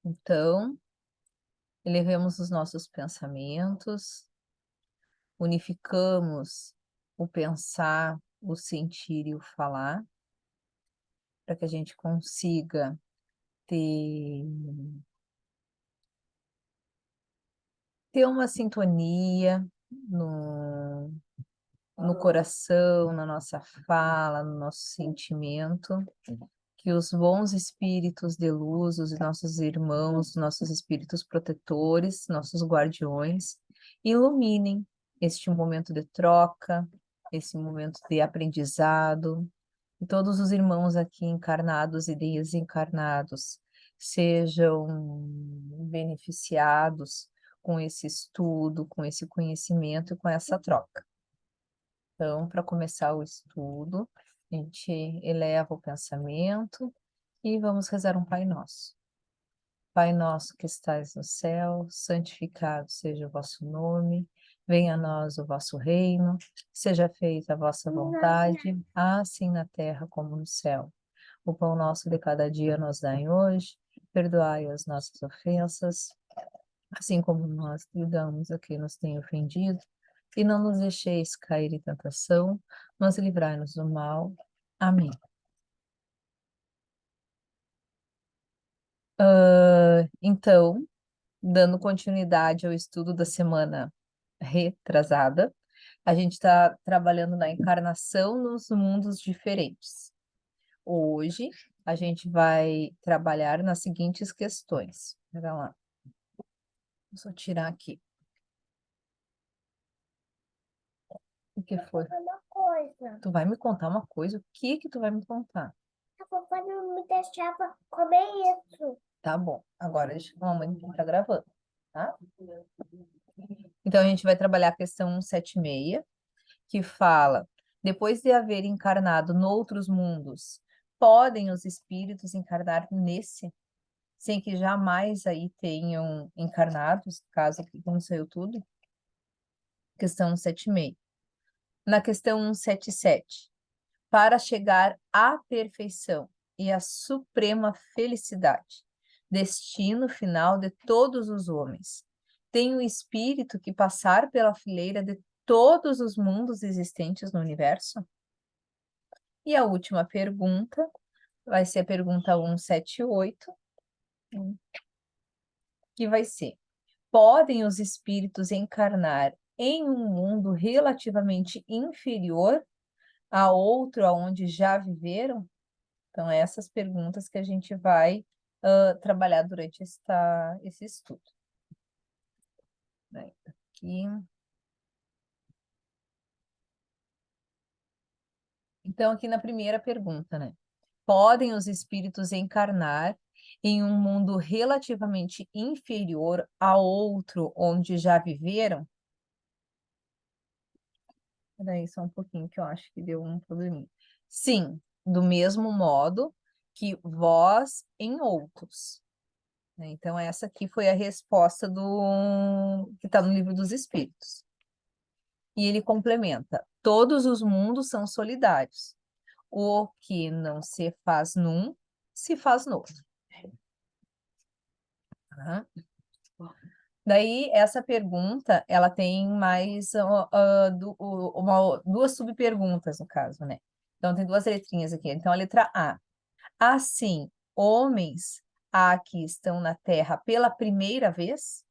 Então, elevemos os nossos pensamentos, unificamos o pensar, o sentir e o falar, para que a gente consiga ter uma sintonia no coração, na nossa fala, no nosso sentimento, que os bons espíritos de luz, os nossos irmãos, nossos espíritos protetores, nossos guardiões, iluminem este momento de troca, esse momento de aprendizado, e todos os irmãos aqui encarnados e desencarnados sejam beneficiados com esse estudo, com esse conhecimento e com essa troca. Então, para começar o estudo, a gente eleva o pensamento e vamos rezar um Pai Nosso. Pai nosso que estais no céu, santificado seja o vosso nome, venha a nós o vosso reino, seja feita a vossa vontade, assim na terra como no céu. O pão nosso de cada dia nos dai hoje, perdoai as nossas ofensas, assim como nós perdoamos a quem nos tem ofendido, e não nos deixeis cair em tentação, mas livrai-nos do mal. Amém. Então, dando continuidade ao estudo da semana retrasada, a gente está trabalhando na encarnação nos mundos diferentes. Hoje, a gente vai trabalhar nas seguintes questões. Pera lá. Vou só tirar aqui. O que foi? Uma coisa. Tu vai me contar uma coisa? O que que tu vai me contar? A vovó não me deixava comer isso. Tá bom. Agora deixa a mamãe que tá gravando, tá? Então, a gente vai trabalhar a questão 176, que fala: depois de haver encarnado noutros mundos, podem os espíritos encarnar nesse, sem que jamais aí tenham encarnados, caso aqui como saiu tudo? Questão 176. Na questão 177, para chegar à perfeição e à suprema felicidade, destino final de todos os homens, tem o espírito que passar pela fileira de todos os mundos existentes no universo? E a última pergunta vai ser a pergunta 178, que vai ser: podem os espíritos encarnar em um mundo relativamente inferior a outro aonde já viveram? Então, essas perguntas que a gente vai trabalhar durante esse estudo. Né? Aqui. Então, aqui na primeira pergunta, né? Podem os espíritos encarnar em um mundo relativamente inferior a outro onde já viveram? Peraí, só um pouquinho que eu acho que deu um probleminha. Sim, do mesmo modo que vós em outros. Né? Então, essa aqui foi a resposta que está no Livro dos Espíritos. E ele complementa: todos os mundos são solidários. O que não se faz num, se faz no outro. Tá? Daí, essa pergunta, ela tem mais duas subperguntas, no caso, né? Então, tem duas letrinhas aqui. Então, a letra A. Assim, homens há que estão na Terra pela primeira vez?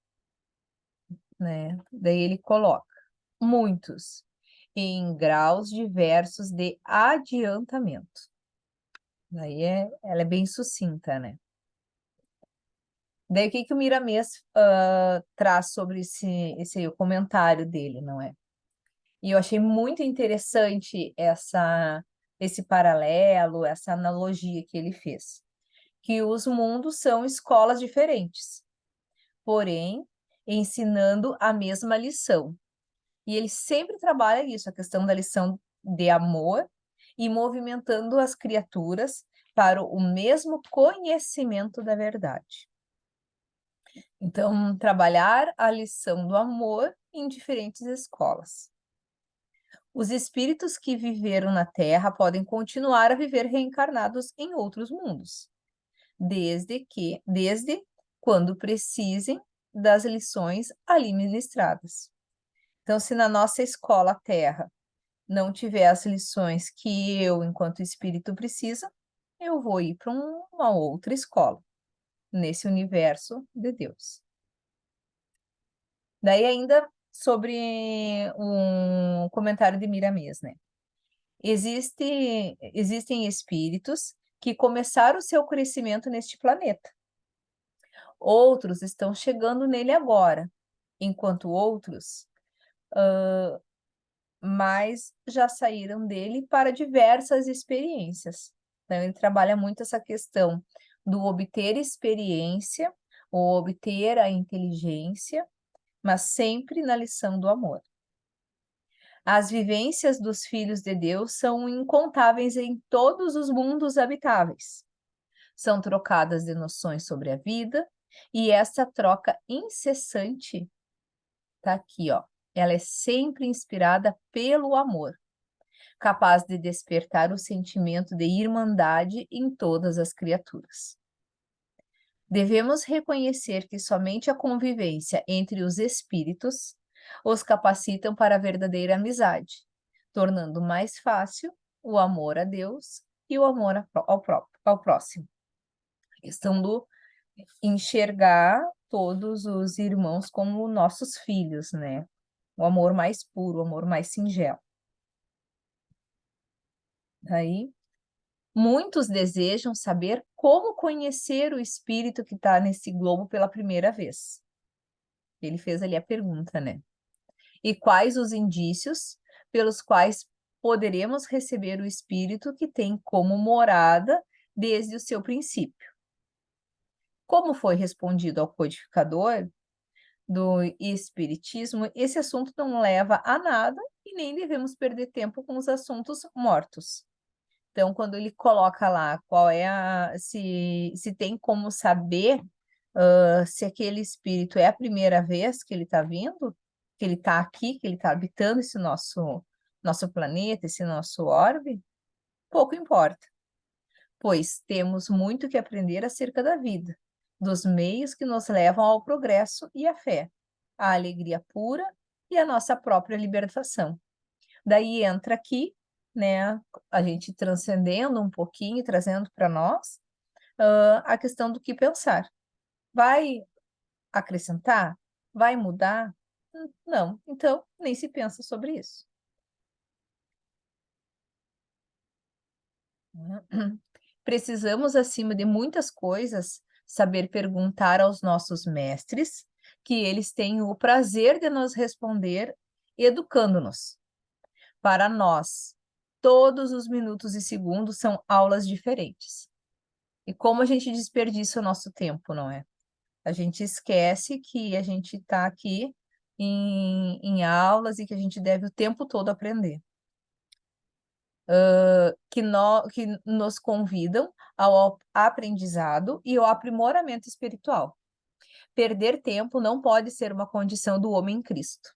Né? Daí ele coloca: muitos, em graus diversos de adiantamento. Daí ela é bem sucinta, né? Daí o que que o Miramês traz sobre esse comentário dele, não é? E eu achei muito interessante esse paralelo, essa analogia que ele fez. Que os mundos são escolas diferentes, porém ensinando a mesma lição. E ele sempre trabalha isso, a questão da lição de amor e movimentando as criaturas para o mesmo conhecimento da verdade. Então, trabalhar a lição do amor em diferentes escolas. Os espíritos que viveram na Terra podem continuar a viver reencarnados em outros mundos. desde quando precisem das lições ali ministradas. Então, se na nossa escola Terra não tiver as lições que eu, enquanto espírito, precisa, eu vou ir para uma outra escola, nesse universo de Deus. Daí ainda sobre um comentário de Miramês, né? Existem espíritos que começaram o seu crescimento neste planeta. Outros estão chegando nele agora, enquanto outros mas já saíram dele para diversas experiências. Então, ele trabalha muito essa questão do obter experiência, ou obter a inteligência, mas sempre na lição do amor. As vivências dos filhos de Deus são incontáveis em todos os mundos habitáveis. São trocadas de noções sobre a vida, e essa troca incessante tá aqui, ó. Ela é sempre inspirada pelo amor, capaz de despertar o sentimento de irmandade em todas as criaturas. Devemos reconhecer que somente a convivência entre os espíritos os capacitam para a verdadeira amizade, tornando mais fácil o amor a Deus e o amor ao próximo. A questão do enxergar todos os irmãos como nossos filhos, né? O amor mais puro, o amor mais singelo. Aí, muitos desejam saber como conhecer o espírito que está nesse globo pela primeira vez. Ele fez ali a pergunta, né? E quais os indícios pelos quais poderemos receber o espírito que tem como morada desde o seu princípio? Como foi respondido ao codificador do Espiritismo, esse assunto não leva a nada e nem devemos perder tempo com os assuntos mortos. Então, quando ele coloca lá qual é se tem como saber se aquele espírito é a primeira vez que ele está vindo, que ele está aqui, que ele está habitando esse nosso planeta, esse nosso orbe, pouco importa, pois temos muito que aprender acerca da vida, dos meios que nos levam ao progresso e à fé, à alegria pura e à nossa própria libertação. Daí entra aqui, né, a gente transcendendo um pouquinho, trazendo para nós a questão do que pensar. Vai acrescentar? Vai mudar? Não, então nem se pensa sobre isso. Precisamos, acima de muitas coisas, saber perguntar aos nossos mestres, que eles têm o prazer de nos responder, educando-nos. Para nós, todos os minutos e segundos são aulas diferentes. E como a gente desperdiça o nosso tempo, não é? A gente esquece que a gente está aqui em aulas e que a gente deve o tempo todo aprender. Que nos convidam ao aprendizado e ao aprimoramento espiritual. Perder tempo não pode ser uma condição do homem em Cristo.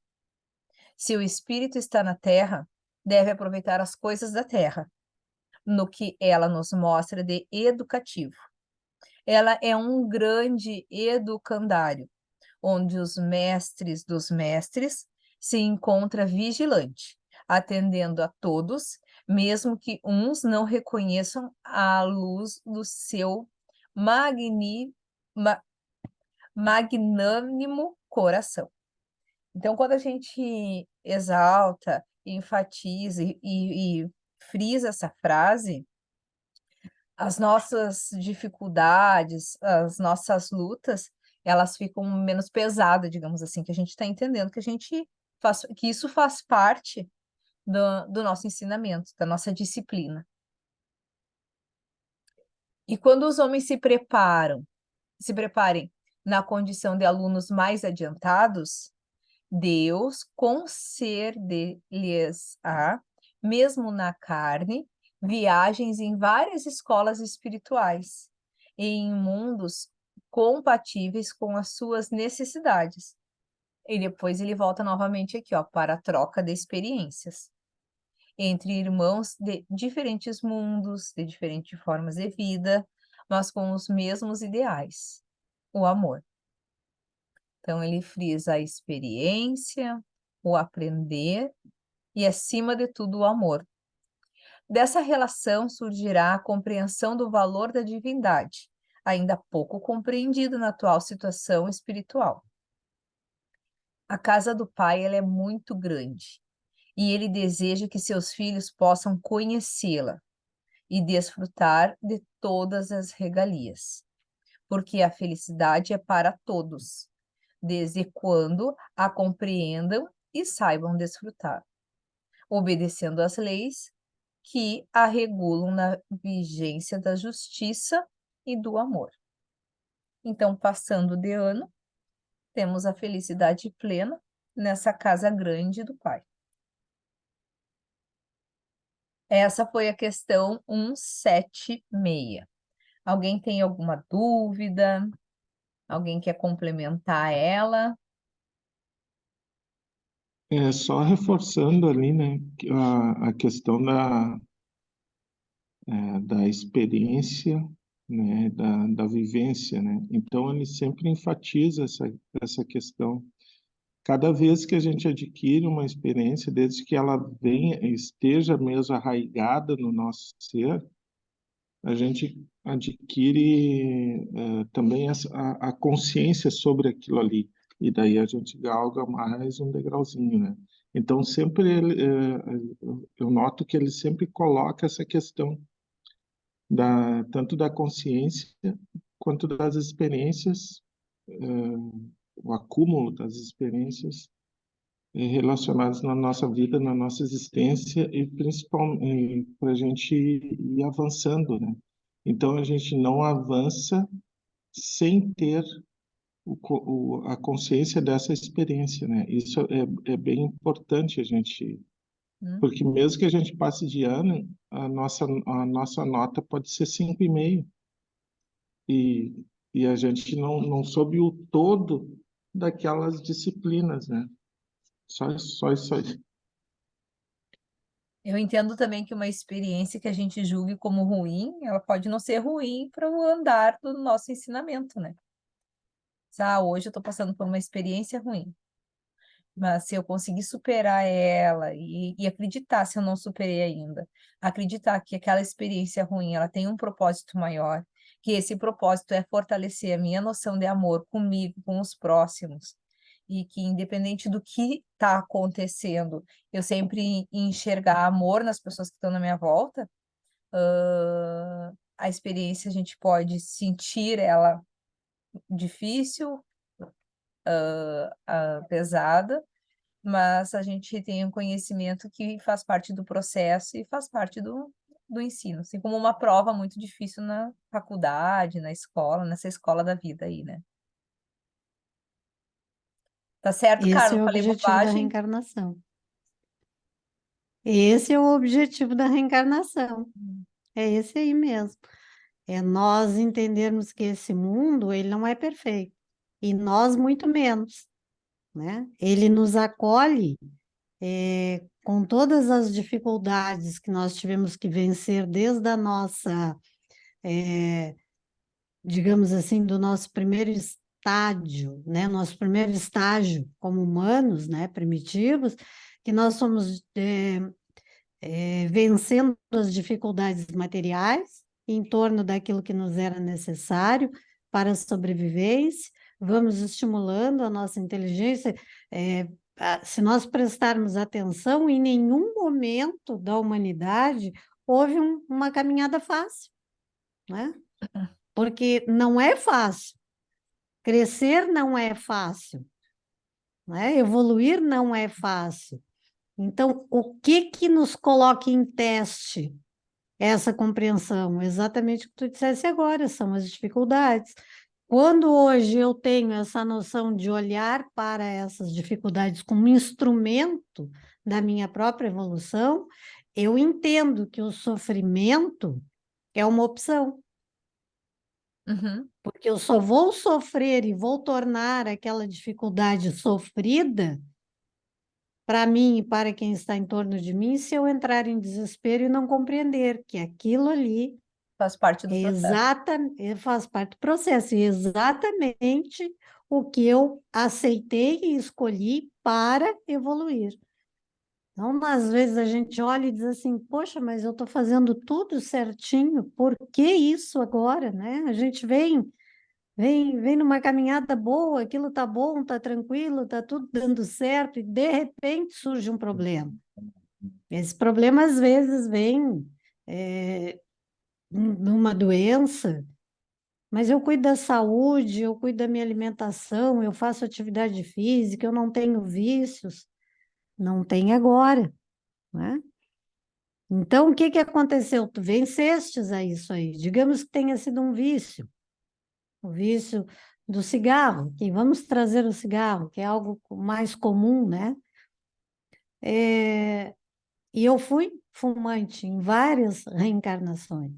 Se o espírito está na terra, deve aproveitar as coisas da terra, no que ela nos mostra de educativo. Ela é um grande educandário, onde os mestres dos mestres se encontra vigilante, atendendo a todos, mesmo que uns não reconheçam a luz do seu magnânimo coração. Então, quando a gente exalta, enfatiza e frisa essa frase, as nossas dificuldades, as nossas lutas, elas ficam menos pesadas, digamos assim, que a gente está entendendo que que isso faz parte do nosso ensinamento, da nossa disciplina. E quando os homens se preparem na condição de alunos mais adiantados, Deus conceder-lhes-á, mesmo na carne, viagens em várias escolas espirituais, e em mundos compatíveis com as suas necessidades. E depois ele volta novamente aqui, ó, para a troca de experiências entre irmãos de diferentes mundos, de diferentes formas de vida, mas com os mesmos ideais, o amor. Então, ele frisa a experiência, o aprender e, acima de tudo, o amor. Dessa relação surgirá a compreensão do valor da divindade, ainda pouco compreendido na atual situação espiritual. A casa do Pai ela é muito grande e ele deseja que seus filhos possam conhecê-la e desfrutar de todas as regalias, porque a felicidade é para todos, desde quando a compreendam e saibam desfrutar, obedecendo às leis que a regulam na vigência da justiça e do amor. Então, passando de ano, temos a felicidade plena nessa casa grande do Pai. Essa foi a questão 176. Alguém tem alguma dúvida? Alguém quer complementar ela? Só reforçando ali, né, que a questão da experiência, né, da vivência, né? Então, ele sempre enfatiza essa questão. Cada vez que a gente adquire uma experiência, desde que ela venha, esteja mesmo arraigada no nosso ser, a gente adquire também a consciência sobre aquilo ali. E daí a gente galga mais um degrauzinho, né? Então, sempre eu noto que ele sempre coloca essa questão tanto da consciência quanto das experiências, o acúmulo das experiências relacionadas na nossa vida, na nossa existência e principalmente para a gente ir avançando, né? Então a gente não avança sem ter a consciência dessa experiência, né? Isso é bem importante a gente, porque mesmo que a gente passe de ano, a nossa nota pode ser 5,5 e e a gente não soube o todo daquelas disciplinas, né? Só isso aí. Eu entendo também que uma experiência que a gente julgue como ruim, ela pode não ser ruim para o andar do nosso ensinamento, né? Hoje eu estou passando por uma experiência ruim, mas se eu conseguir superar ela e acreditar, se eu não superei ainda, acreditar que aquela experiência ruim, ela tem um propósito maior, que esse propósito é fortalecer a minha noção de amor comigo, com os próximos, e que independente do que está acontecendo, eu sempre enxergar amor nas pessoas que estão na minha volta, a experiência a gente pode sentir ela difícil, pesada, mas a gente tem um conhecimento que faz parte do processo e faz parte do ensino, assim como uma prova muito difícil na faculdade, na escola, nessa escola da vida aí, né? Tá certo, Esse Carla? é o Falei objetivo da bobagem? reencarnação. Esse é o objetivo da reencarnação. É esse aí mesmo. É nós entendermos que esse mundo, ele não é perfeito. E nós muito menos, né? Ele nos acolhe com todas as dificuldades que nós tivemos que vencer desde a nossa, digamos assim, do nosso primeiro estágio, né? Nosso primeiro estágio como humanos, né? Primitivos, que nós fomos vencendo as dificuldades materiais em torno daquilo que nos era necessário para a sobrevivência, vamos estimulando a nossa inteligência. Se nós prestarmos atenção, em nenhum momento da humanidade houve uma caminhada fácil, né? Porque não é fácil, crescer não é fácil, né? Evoluir não é fácil. Então, o que que nos coloca em teste essa compreensão? Exatamente o que tu disseste agora, são as dificuldades. Quando hoje eu tenho essa noção de olhar para essas dificuldades como instrumento da minha própria evolução, eu entendo que o sofrimento é uma opção, Uhum. porque eu só vou sofrer e vou tornar aquela dificuldade sofrida para mim e para quem está em torno de mim, se eu entrar em desespero e não compreender que aquilo ali Faz parte do processo. Faz parte do processo, e exatamente o que eu aceitei e escolhi para evoluir. Então, às vezes a gente olha e diz assim, poxa, mas eu estou fazendo tudo certinho, por que isso agora, né? A gente vem numa caminhada boa, aquilo tá bom, tá tranquilo, tá tudo dando certo, e de repente surge um problema. Esse problema às vezes vem numa doença, mas eu cuido da saúde, eu cuido da minha alimentação, eu faço atividade física, eu não tenho vícios, não tem agora, né? Então, o que que aconteceu? Tu vencestes a isso aí. Digamos que tenha sido um vício, o vício do cigarro, que vamos trazer o cigarro, que é algo mais comum, né? E eu fui fumante em várias reencarnações.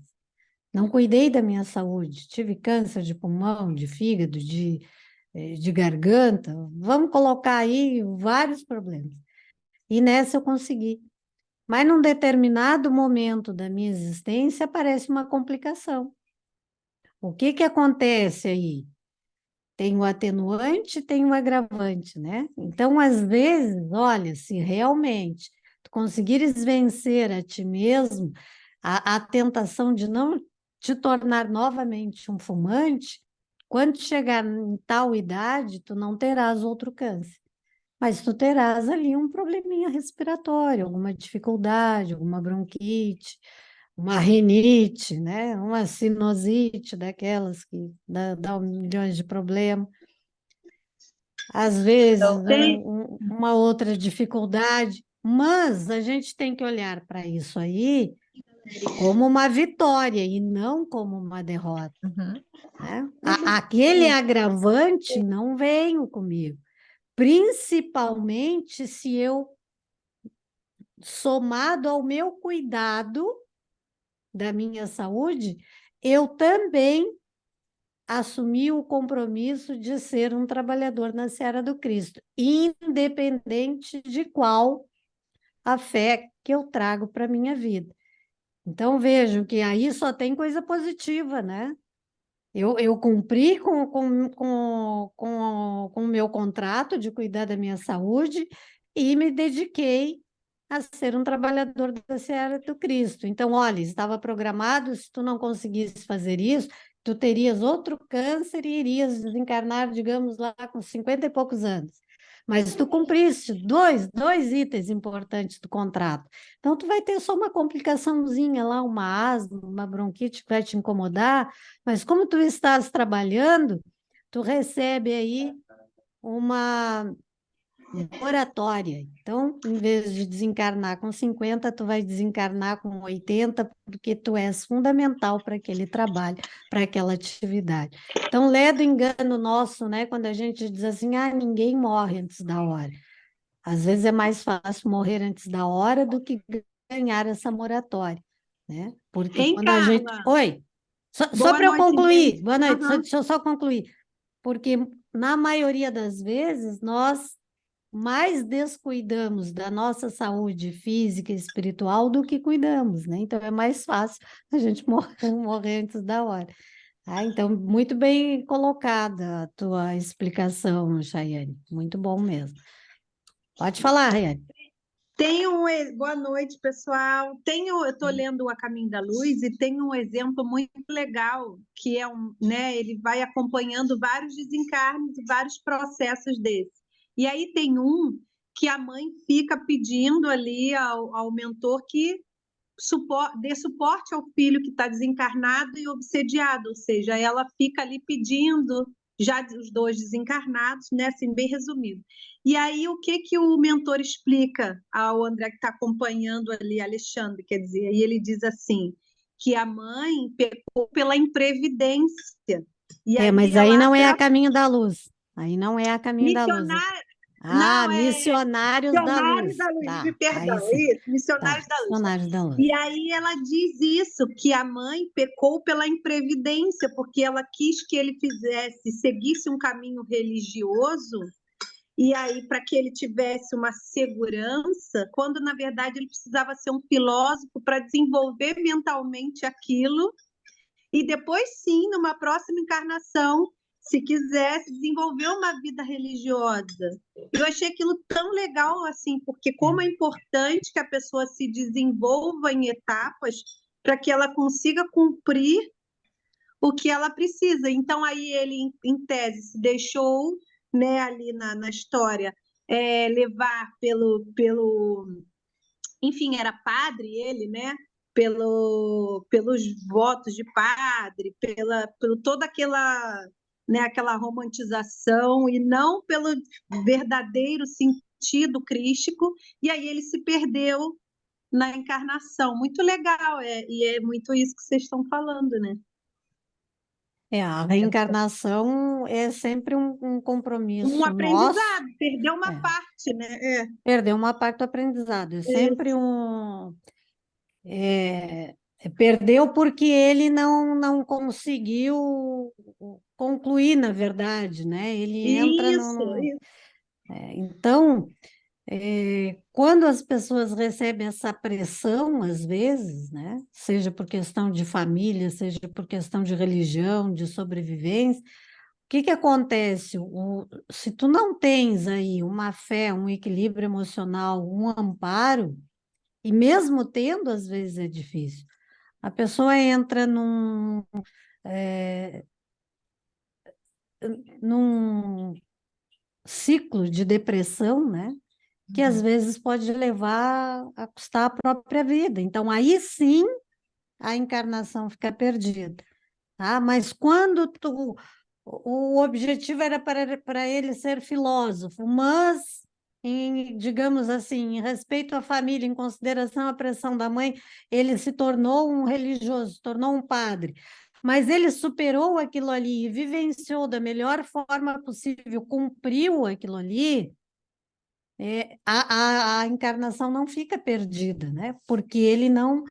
Não cuidei da minha saúde, tive câncer de pulmão, de fígado, de garganta, vamos colocar aí vários problemas. E nessa eu consegui. Mas num determinado momento da minha existência aparece uma complicação. O que que acontece aí? Tem o atenuante, tem o agravante, né? Então, às vezes, olha, se realmente tu conseguires vencer a ti mesmo, a tentação de não te tornar novamente um fumante, quando chegar em tal idade, tu não terás outro câncer. Mas tu terás ali um probleminha respiratório, alguma dificuldade, alguma bronquite, uma rinite, né? Uma sinusite daquelas que dá milhões de problemas. Às vezes, Então, uma outra dificuldade, mas a gente tem que olhar para isso aí como uma vitória e não como uma derrota, uhum. né? Aquele agravante não veio comigo, principalmente se eu, somado ao meu cuidado da minha saúde, eu também assumi o compromisso de ser um trabalhador na seara do Cristo, independente de qual a fé que eu trago para a minha vida. Então, vejo que aí só tem coisa positiva, né? Eu cumpri com o meu contrato de cuidar da minha saúde e me dediquei a ser um trabalhador da seara do Cristo. Então, olha, estava programado, se tu não conseguisse fazer isso, tu terias outro câncer e irias desencarnar, digamos lá, com 50 e poucos anos. Mas tu cumpriste dois itens importantes do contrato. Então, tu vai ter só uma complicaçãozinha lá, uma asma, uma bronquite que vai te incomodar, mas como tu estás trabalhando, tu recebe aí uma moratória. Então, em vez de desencarnar com 50, tu vai desencarnar com 80, porque tu és fundamental para aquele trabalho, para aquela atividade. Então, lê do engano nosso, né? Quando a gente diz assim, ninguém morre antes da hora. Às vezes é mais fácil morrer antes da hora do que ganhar essa moratória, né? Porque Hein, quando a gente... Carla? Oi, só Boa para eu noite, concluir, gente. boa noite, Aham. deixa eu só concluir. Porque na maioria das vezes nós mais descuidamos da nossa saúde física e espiritual do que cuidamos, né? Então é mais fácil a gente morrer antes da hora. Então, muito bem colocada a tua explicação, Chayane. Muito bom mesmo. Pode falar, Rayane. Boa noite, pessoal. Eu estou lendo A Caminho da Luz e tem um exemplo muito legal, que é né, ele vai acompanhando vários desencarnes e vários processos desses. E aí tem um que a mãe fica pedindo ali ao mentor que dê suporte ao filho que está desencarnado e obsediado, ou seja, ela fica ali pedindo, já os dois desencarnados, né, assim, bem resumido. E aí, o que o mentor explica ao André que está acompanhando ali, Alexandre, quer dizer, e ele diz assim, que a mãe pecou pela imprevidência. E aí Mas aí ela não é a abre caminho da luz. Aí não é a caminho da luz. não, Missionários da Missionários luz. da Luz, Tá, perdão, aí sim. isso, Missionários Tá, da Luz. missionários da luz. E aí ela diz isso, que a mãe pecou pela imprevidência, porque ela quis que ele seguisse um caminho religioso, e aí para que ele tivesse uma segurança, quando na verdade ele precisava ser um filósofo para desenvolver mentalmente aquilo e depois sim, numa próxima encarnação, se quisesse desenvolver uma vida religiosa. Eu achei aquilo tão legal assim, porque como é importante que a pessoa se desenvolva em etapas para que ela consiga cumprir o que ela precisa. Então, aí ele, em tese, se deixou, né, ali na história, levar enfim, era padre ele, né? Pelos votos de padre, pelo toda aquela, né, aquela romantização, e não pelo verdadeiro sentido crístico, e aí ele se perdeu na encarnação. Muito legal, e é muito isso que vocês estão falando, né? A reencarnação é sempre um Um compromisso nosso, aprendizado, perdeu uma é, parte, né? perder uma parte do aprendizado, é sempre perdeu porque ele não conseguiu concluir, na verdade, né? Ele entra Isso, isso. então, quando as pessoas recebem essa pressão, às vezes, né? Seja por questão de família, seja por questão de religião, de sobrevivência, o que que acontece? Se tu não tens aí uma fé, um equilíbrio emocional, um amparo, e mesmo tendo, às vezes é difícil. A pessoa entra eh, num ciclo de depressão, né? Que às vezes pode levar a custar a própria vida. Então, aí sim, a encarnação fica perdida, tá? Mas quando o objetivo era para ele ser filósofo, mas, digamos assim, em respeito à família, em consideração à pressão da mãe, ele se tornou um religioso, se tornou um padre. Mas ele superou aquilo ali e vivenciou da melhor forma possível, cumpriu aquilo ali, a encarnação não fica perdida, né? Porque ele não Não,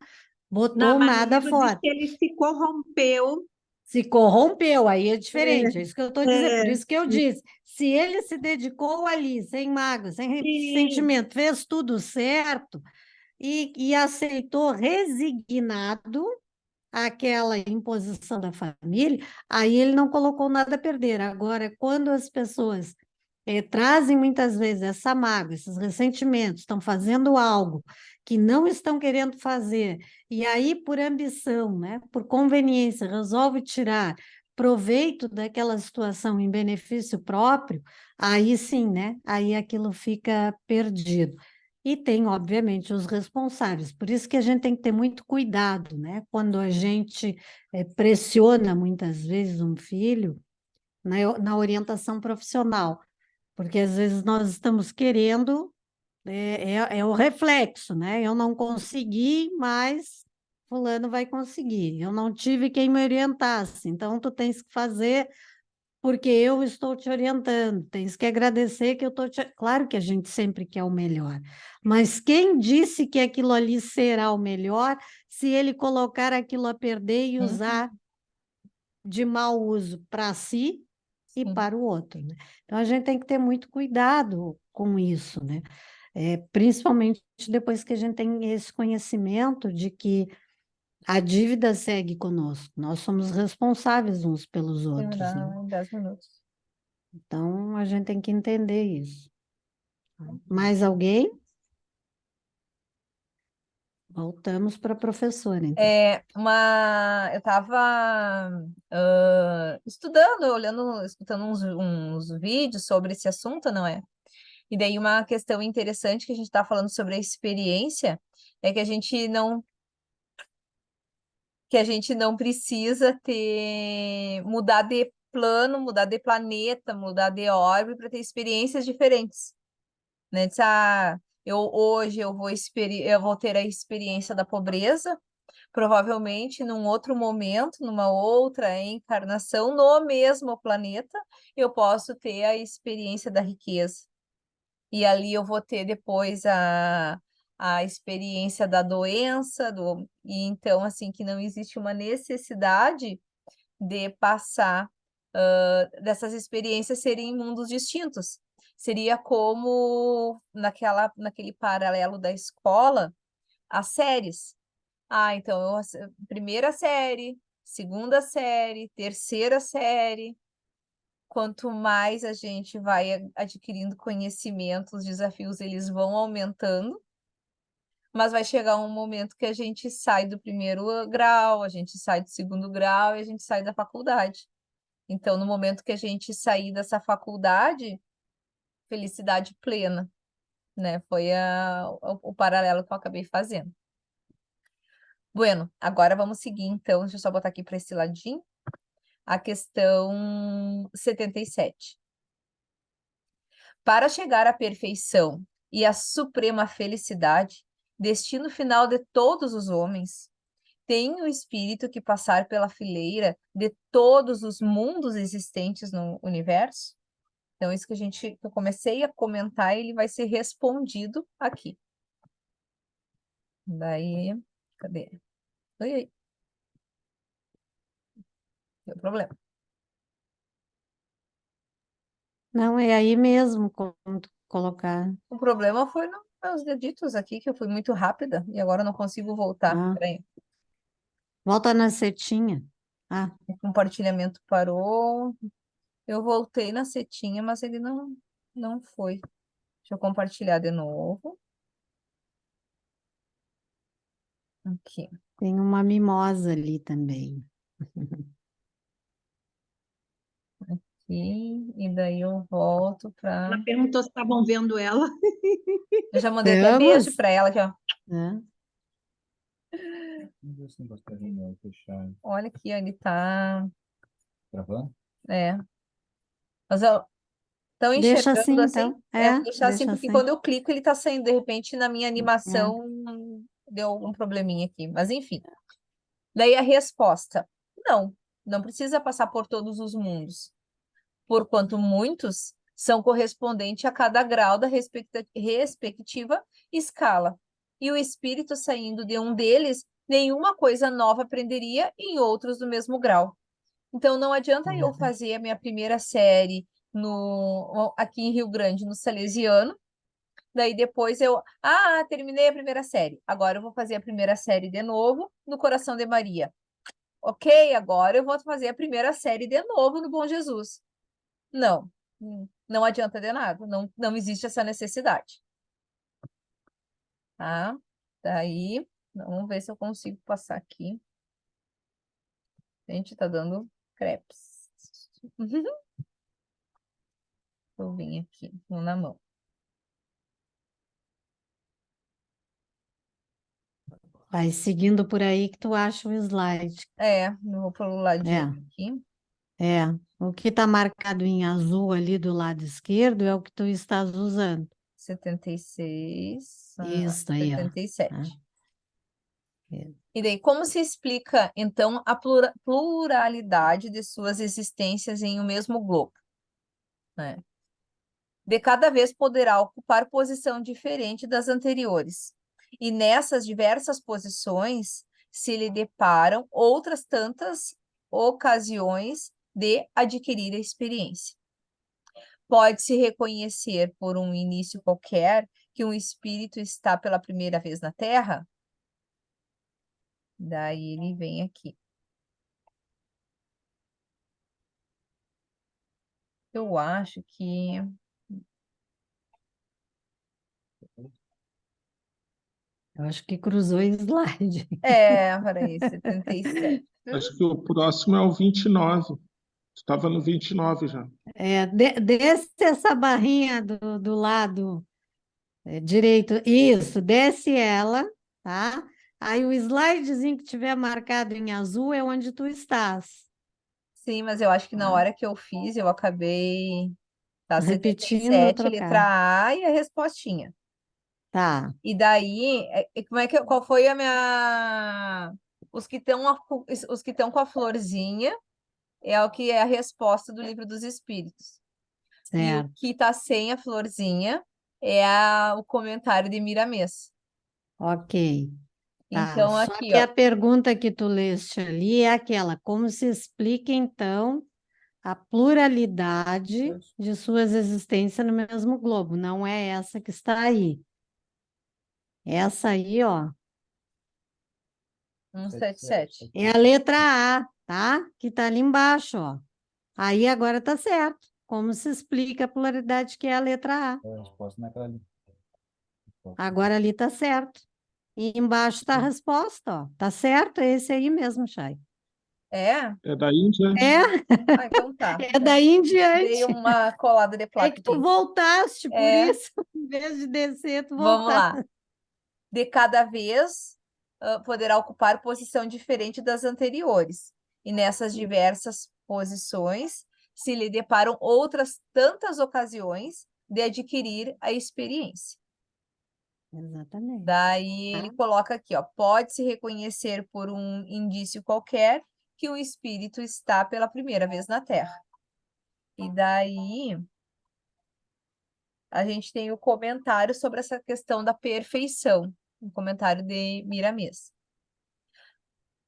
botou mas no nada livro diz fora. que ele se corrompeu. Se corrompeu, aí é diferente, é isso que eu estou dizendo, por É, isso que eu disse, se ele se dedicou ali, sem mágoa, sem sim. ressentimento, fez tudo certo e aceitou resignado aquela imposição da família, aí ele não colocou nada a perder. Agora, quando as pessoas trazem muitas vezes essa mágoa, esses ressentimentos, estão fazendo algo que não estão querendo fazer, e aí, por ambição, né, por conveniência, resolve tirar proveito daquela situação em benefício próprio, aí sim, né? Aí aquilo fica perdido. E tem, obviamente, os responsáveis. Por isso que a gente tem que ter muito cuidado, né? Quando a gente pressiona muitas vezes um filho na orientação profissional, porque às vezes nós estamos querendo, é o reflexo, né? Eu não consegui, mas fulano vai conseguir. Eu não tive quem me orientasse, então tu tens que fazer porque eu estou te orientando, tens que agradecer que eu estou te... Claro que a gente sempre quer o melhor, mas quem disse que aquilo ali será o melhor se ele colocar aquilo a perder e usar de mau uso para si e Sim. para o outro, né? Então a gente tem que ter muito cuidado com isso, né? Principalmente depois que a gente tem esse conhecimento de que a dívida segue conosco, nós somos responsáveis uns pelos outros, né? Terminar em 10 minutos. Então, a gente tem que entender isso. Mais alguém? Voltamos para a professora, então. Eu estava estudando, olhando, escutando uns vídeos sobre esse assunto, não é? E daí uma questão interessante que a gente está falando sobre a experiência é que a gente não precisa mudar de plano, mudar de planeta, mudar de órbita para ter experiências diferentes, né? Hoje eu vou ter a experiência da pobreza, provavelmente num outro momento, numa outra encarnação no mesmo planeta, eu posso ter a experiência da riqueza. E ali eu vou ter depois a experiência da doença, e então, assim, que não existe uma necessidade de passar, dessas experiências serem em mundos distintos. Seria como naquele paralelo da escola, as séries. Então, primeira série, segunda série, terceira série. Quanto mais a gente vai adquirindo conhecimento, os desafios eles vão aumentando, mas vai chegar um momento que a gente sai do primeiro grau, a gente sai do segundo grau e a gente sai da faculdade. Então, no momento que a gente sair dessa faculdade, felicidade plena, né? Foi o paralelo que eu acabei fazendo. Bueno, agora vamos seguir, então, deixa eu só botar aqui para esse ladinho, a questão 77. Para chegar à perfeição e à suprema felicidade, destino final de todos os homens, tem o espírito que passar pela fileira de todos os mundos existentes no universo? Então, isso que eu comecei a comentar, ele vai ser respondido aqui. Daí, cadê? Oi, oi. Deu problema. Não, é aí mesmo como tu colocar. O problema foi nos meus deditos aqui, que eu fui muito rápida e agora eu não consigo voltar. Ah, Peraí, volta na setinha. Ah, o compartilhamento parou. Eu voltei na setinha, mas ele não foi. Deixa eu compartilhar de novo. Aqui. tem uma mimosa ali também. E daí eu volto para. Ela perguntou se estavam vendo ela. Eu já mandei até beijo Estamos, para ela aqui, ó. né? Vamos ver se não gosta de fechar. Olha aqui, ó, ele tá. Gravando? É. Mas eu estão Deixa assim, enxergando assim? então. Vou deixar assim, Deixa porque assim. quando eu clico, ele tá saindo. De repente, na minha É. animação, deu algum probleminha aqui. Mas enfim. Daí a resposta: não precisa passar por todos os mundos, porquanto muitos são correspondentes a cada grau da respectiva escala. E o espírito saindo de um deles, nenhuma coisa nova aprenderia em outros do mesmo grau. Então não adianta eu fazer a minha primeira série aqui em Rio Grande, no Salesiano, daí depois terminei a primeira série. Agora eu vou fazer a primeira série de novo no Coração de Maria. Ok, agora eu vou fazer a primeira série de novo no Bom Jesus. Não adianta de nada, não existe essa necessidade. Tá? Daí, vamos ver se eu consigo passar aqui. Gente, tá dando crepes. Vou vir aqui, um na mão. Vai seguindo por aí que tu acha o slide. Eu vou pro ladinho aqui. O que está marcado em azul ali do lado esquerdo é o que tu estás usando. 76, Isso aí, ó. 77. É. E daí, como se explica, então, a pluralidade de suas existências em um mesmo globo? Né? De cada vez poderá ocupar posição diferente das anteriores. E nessas diversas posições se lhe deparam outras tantas ocasiões de adquirir a experiência. Pode-se reconhecer por um início qualquer que um espírito está pela primeira vez na Terra? Daí ele vem aqui. Eu acho que... Eu acho que cruzou o slide. Peraí, 77. Acho que o próximo é o 29. Estava no 29 já. Desce essa barrinha do lado direito. Isso, desce ela, tá? Aí o slidezinho que tiver marcado em azul é onde tu estás. Sim, mas eu acho que na Tá. hora que eu fiz, eu acabei... Tá, Repetindo, 77, trocar. letra A e a respostinha. Tá. E daí, qual foi a minha... Os que estão com a florzinha é o que é a resposta do Livro dos Espíritos. E o Certo. que está sem a florzinha é o comentário de Miramês. Ok. Tá. Então, Só aqui, que ó. a pergunta que tu leste ali é aquela: como se explica, então, a pluralidade de suas existências no mesmo globo? Não é essa que está aí. Essa aí, ó. 177. É a letra A, tá? Que tá ali embaixo, ó. Aí agora tá certo. Como se explica a polaridade que é a letra A? A resposta naquela ali. Agora ali tá certo. E embaixo tá a resposta, ó. Tá certo? É esse aí mesmo, Chay. É? É da Índia? É, Ah, então tá. é daí em diante. Dei uma colada de É placa que tu aqui. voltaste, por É. isso, em vez de descer, tu Vamos lá. voltaste. De cada vez, poderá ocupar posição diferente das anteriores. E nessas diversas posições se lhe deparam outras tantas ocasiões de adquirir a experiência. Exatamente. Daí ele Tá. coloca aqui, ó, pode-se reconhecer por um indício qualquer que o espírito está pela primeira vez na Terra. E daí a gente tem o comentário sobre essa questão da perfeição, um comentário de Miramês.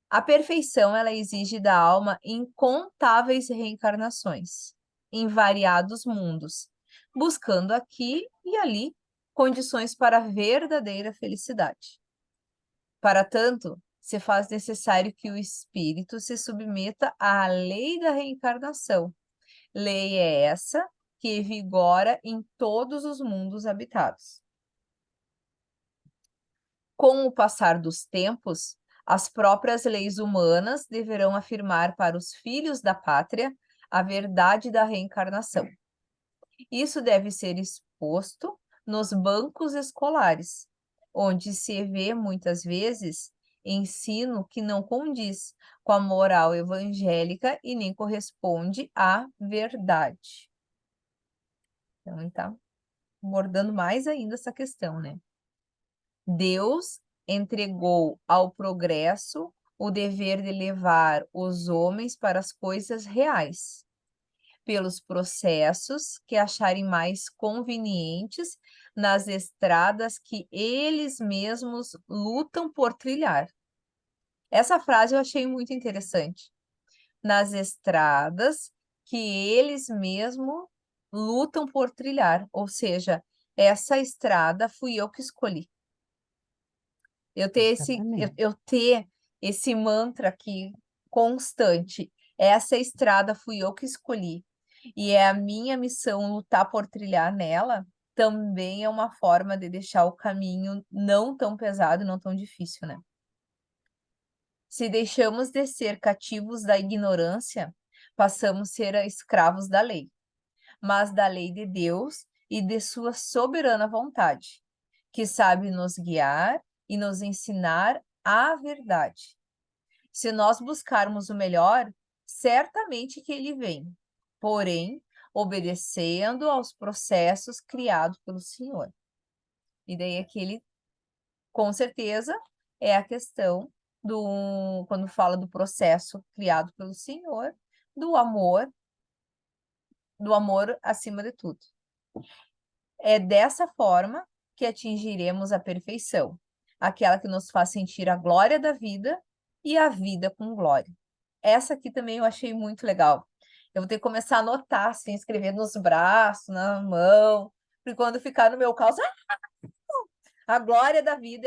A perfeição, ela exige da alma incontáveis reencarnações, em variados mundos, buscando aqui e ali condições para a verdadeira felicidade. Para tanto, se faz necessário que o espírito se submeta à lei da reencarnação. Lei é essa que vigora em todos os mundos habitados. Com o passar dos tempos, as próprias leis humanas deverão afirmar para os filhos da pátria a verdade da reencarnação. Isso deve ser exposto nos bancos escolares, onde se vê muitas vezes ensino que não condiz com a moral evangélica e nem corresponde à verdade. Então, ele está abordando mais ainda essa questão, né? Deus entregou ao progresso o dever de levar os homens para as coisas reais, pelos processos que acharem mais convenientes nas estradas que eles mesmos lutam por trilhar. Essa frase eu achei muito interessante. Nas estradas que eles mesmos lutam por trilhar, ou seja, essa estrada fui eu que escolhi. Eu ter Exatamente. eu ter esse mantra aqui constante. Essa estrada fui eu que escolhi. E é a minha missão lutar por trilhar nela, também é uma forma de deixar o caminho não tão pesado, não tão difícil, né? Se deixamos de ser cativos da ignorância, passamos a ser escravos da lei, mas da lei de Deus e de sua soberana vontade, que sabe nos guiar e nos ensinar a verdade. Se nós buscarmos o melhor, certamente que ele vem, porém, obedecendo aos processos criados pelo Senhor. E daí aquele, com certeza, é a questão do, quando fala do processo criado pelo Senhor, do amor acima de tudo. É dessa forma que atingiremos a perfeição, aquela que nos faz sentir a glória da vida e a vida com glória. Essa aqui também eu achei muito legal. Eu vou ter que começar a anotar, assim, escrever nos braços, na mão, porque quando ficar no meu calço, a glória da vida